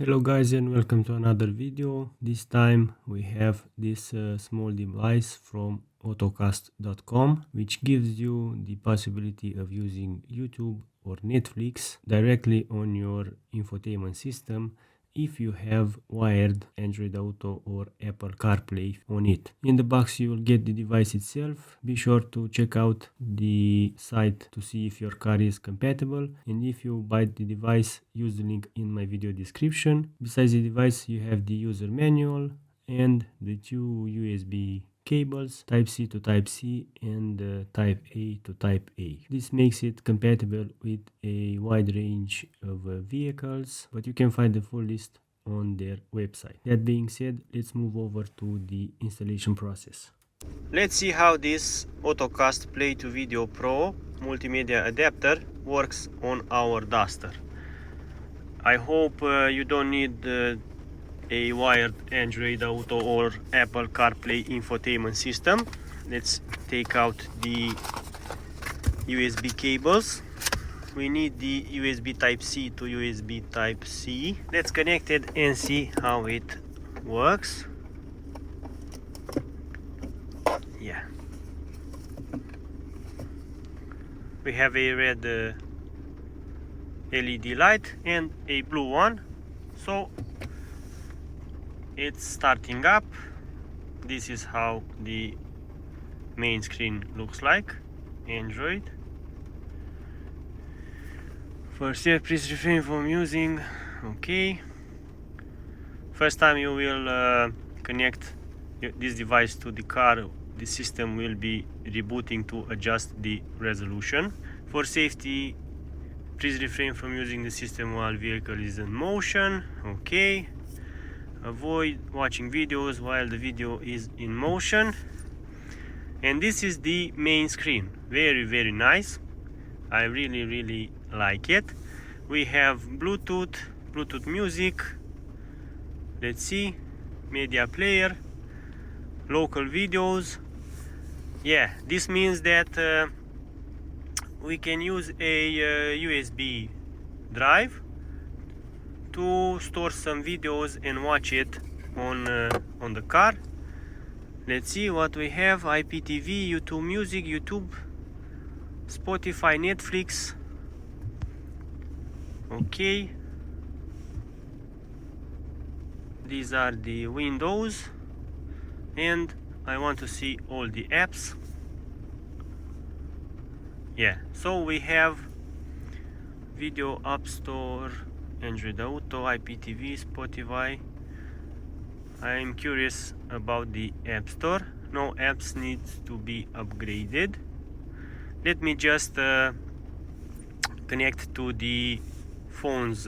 Hello guys and welcome to another video. This time we have this small device from Ottocast.com, which gives you the possibility of using YouTube or Netflix directly on your infotainment system if you have wired Android Auto or Apple CarPlay on it. In the box you will get the device itself. Be sure to check out the site to see if your car is compatible, and if you buy the device, use the link in my video description. Besides the device you have the user manual and the two USB cables, type C to type C and type A to type A. This makes it compatible with a wide range of vehicles, but you can find the full list on their website. That being said, let's move over to the installation process. Let's see how this Ottocast Play2Video Pro multimedia adapter works on our Duster. I hope you don't need a wired Android Auto or Apple CarPlay infotainment system. Let's take out the USB cables. We need the USB Type-C to USB Type-C. Let's connect it and see how it works. Yeah. We have a red LED light and a blue one. So it's starting up. This is how the main screen looks like. Android. For sale, please refrain from using. Okay. First time you will connect this device to the car, the system will be rebooting to adjust the resolution. For safety, please refrain from using the system while vehicle is in motion. Okay. Avoid watching videos while the video is in motion. And this is the main screen. Very nice. I really like it. We have Bluetooth music. Let's see, media player, local videos. Yeah, this means that we can use a USB drive to store some videos and watch it on the car. Let's see what we have. IPTV, YouTube Music, YouTube, Spotify, Netflix. Okay. These are the windows, and I want to see all the apps. Yeah, so we have Video App Store, Android Auto, IPTV, Spotify. I am curious about the App Store. No apps need to be upgraded. Let me just connect to the phone's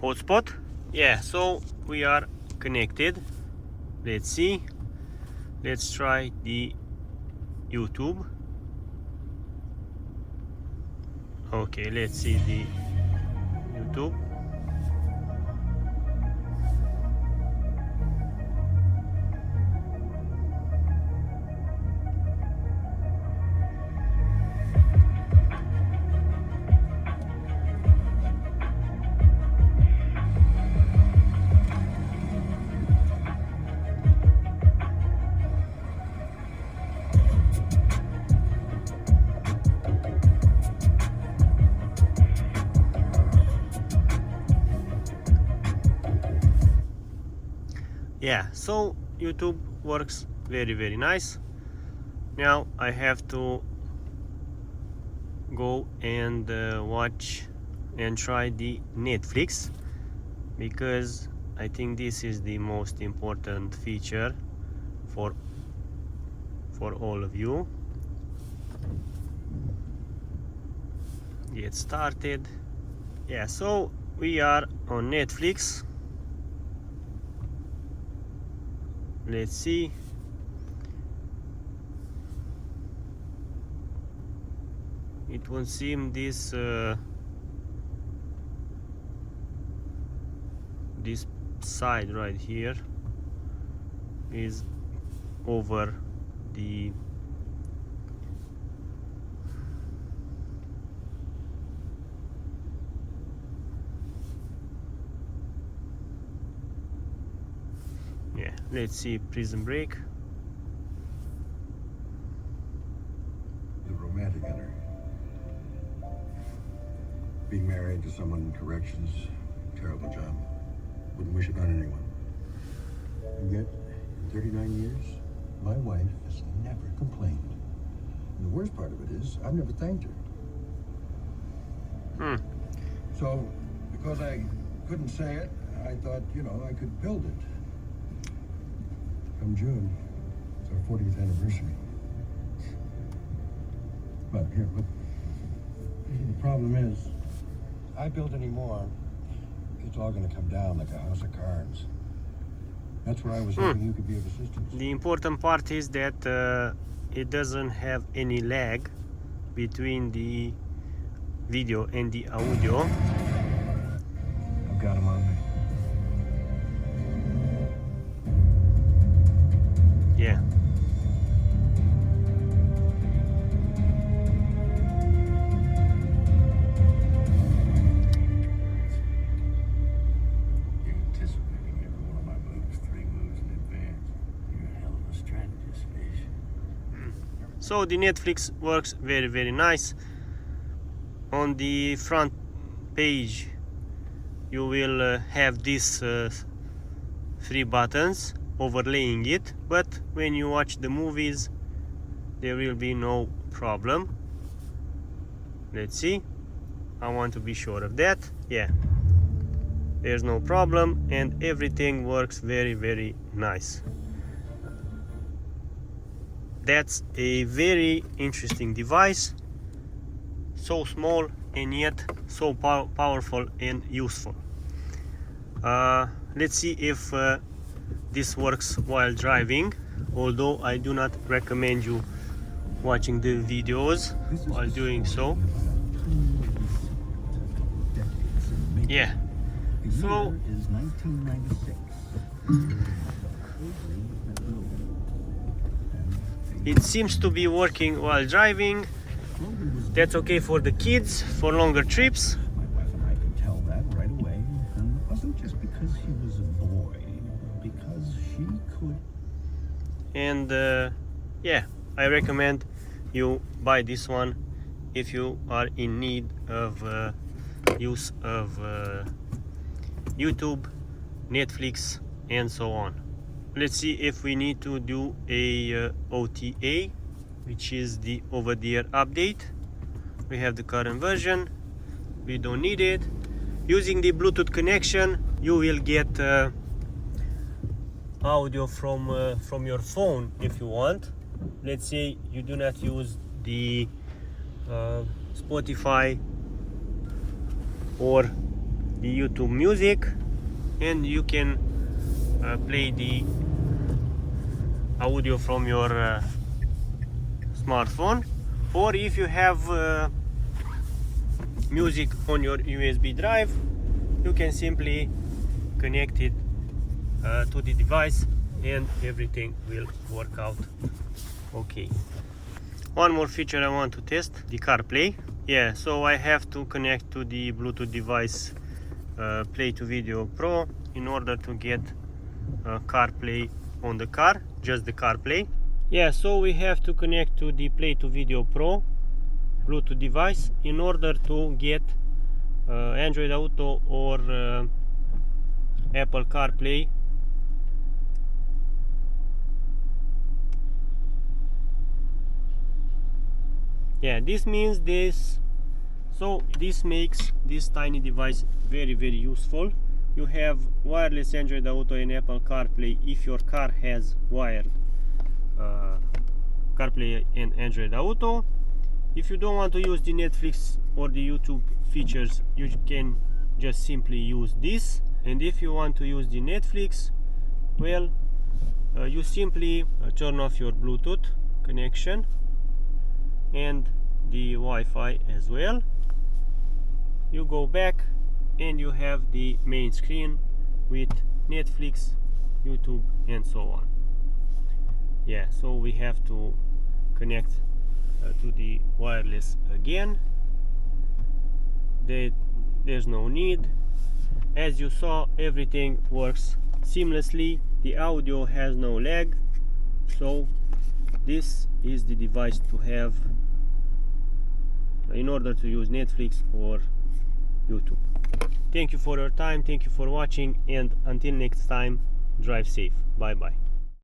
hotspot. Yeah, so we are connected. Let's see. Let's try the YouTube. Okay, let's see the YouTube. Yeah, so YouTube works very nice. Now I have to go and watch and try the Netflix, because I think this is the most important feature for all of you. Get started. Yeah, so we are on Netflix. Let's see. It would seem this this side right here is over the Let's see Prison Break. The romantic in her. Being married to someone in corrections, terrible job. Wouldn't wish it on anyone. And yet, in 39 years, my wife has never complained. And the worst part of it is, I've never thanked her. So, because I couldn't say it, I thought, you know, I could build it. Come June, it's our 40th anniversary. But here, look. The problem is, I build any more, it's all going to come down like a house of cards. That's where I was hoping you could be of assistance. The important part is that it doesn't have any lag between the video and the audio. I've got him on me. Yeah. So the Netflix works very nice. On the front page you will have these 3 buttons overlaying it, but when you watch the movies there will be no problem. Let's see, I want to be sure of that. Yeah, there's no problem and everything works very nice. That's a very interesting device, so small and yet so powerful and useful. Let's see if this works while driving, although I do not recommend you watching the videos while doing so. Yeah, so is 1996. it seems to be working while driving. That's okay for the kids, for longer trips. My wife and I could tell that right away. And it wasn't just because he was a boy, because she could. And yeah, I recommend you buy this one if you are in need of use of YouTube, Netflix and so on. Let's see if we need to do a OTA, which is the over-the-air update. We have the current version, we don't need it. Using the Bluetooth connection you will get audio from your phone if you want. Let's say you do not use the Spotify or the YouTube Music, and you can play the audio from your smartphone, or if you have music on your USB drive, you can simply connect it to the device and everything will work out okay. One more feature I want to test, the CarPlay. Yeah, so I have to connect to the Bluetooth device Play2Video Pro in order to get CarPlay on the car, just the CarPlay. Yeah, so we have to connect to the Play2Video Pro Bluetooth device in order to get Android Auto or Apple CarPlay. Yeah, this means this, so this makes this tiny device very useful. You have wireless Android Auto and Apple CarPlay if your car has wired CarPlay and Android Auto. If you don't want to use the Netflix or the YouTube features, you can just simply use this. And if you want to use the Netflix, well, you simply turn off your Bluetooth connection and the Wi-Fi as well. You go back and you have the main screen with Netflix, YouTube and so on. Yeah, so we have to connect to the wireless again. There's no need. As you saw, everything works seamlessly the audio has no lag, so this is the device to have in order to use Netflix or YouTube. Thank you for your time, thank you for watching, and until next time, drive safe. Bye bye.